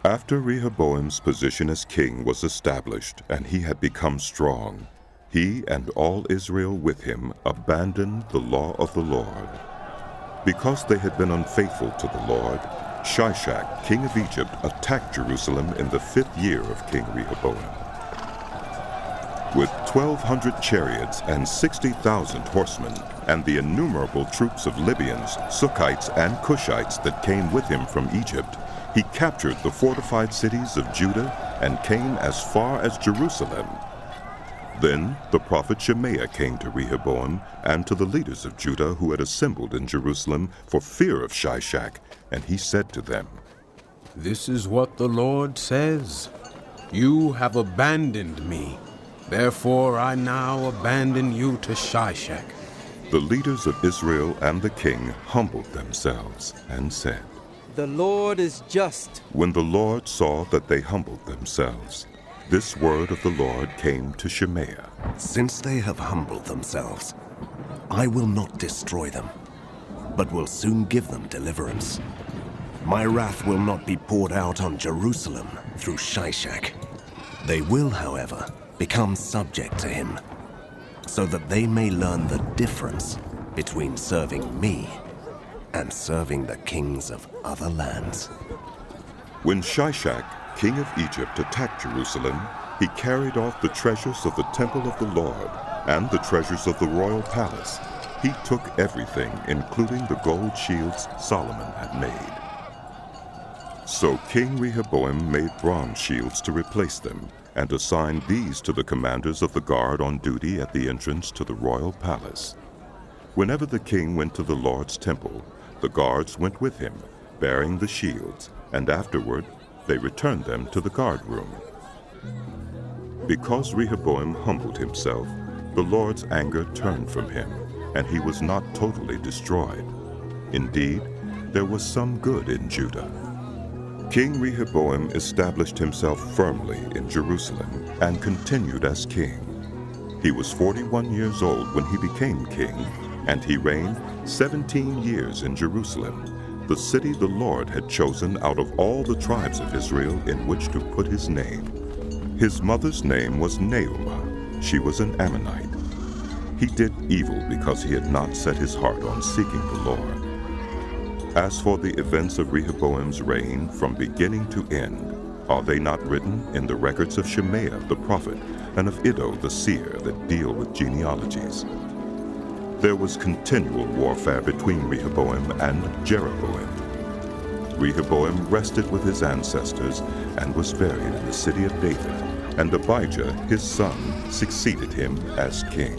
After Rehoboam's position as king was established and he had become strong, he and all Israel with him abandoned the law of the Lord. Because they had been unfaithful to the Lord, Shishak, king of Egypt, attacked Jerusalem in the 5th year of King Rehoboam. With 1,200 chariots and 60,000 horsemen, and the innumerable troops of Libyans, Sukkites, and Cushites that came with him from Egypt, he captured the fortified cities of Judah and came as far as Jerusalem. Then the prophet Shemaiah came to Rehoboam and to the leaders of Judah who had assembled in Jerusalem for fear of Shishak, and he said to them, "This is what the Lord says. You have abandoned me. Therefore I now abandon you to Shishak." The leaders of Israel and the king humbled themselves and said, "The Lord is just." When the Lord saw that they humbled themselves, this word of the Lord came to Shemaiah. "Since they have humbled themselves, I will not destroy them, but will soon give them deliverance. My wrath will not be poured out on Jerusalem through Shishak. They will, however, become subject to him, so that they may learn the difference between serving me and serving the kings of other lands." When Shishak, king of Egypt, attacked Jerusalem, he carried off the treasures of the temple of the Lord and the treasures of the royal palace. He took everything, including the gold shields Solomon had made. So King Rehoboam made bronze shields to replace them, and assigned these to the commanders of the guard on duty at the entrance to the royal palace. Whenever the king went to the Lord's temple, the guards went with him, bearing the shields, and afterward they returned them to the guard room. Because Rehoboam humbled himself, the Lord's anger turned from him, and he was not totally destroyed. Indeed, there was some good in Judah. King Rehoboam established himself firmly in Jerusalem and continued as king. He was 41 years old when he became king, and he reigned 17 years in Jerusalem, the city the Lord had chosen out of all the tribes of Israel in which to put his name. His mother's name was Naamah. She was an Ammonite. He did evil because he had not set his heart on seeking the Lord. As for the events of Rehoboam's reign from beginning to end, are they not written in the records of Shemaiah the prophet and of Iddo the seer that deal with genealogies? There was continual warfare between Rehoboam and Jeroboam. Rehoboam rested with his ancestors and was buried in the city of David, and Abijah his son succeeded him as king.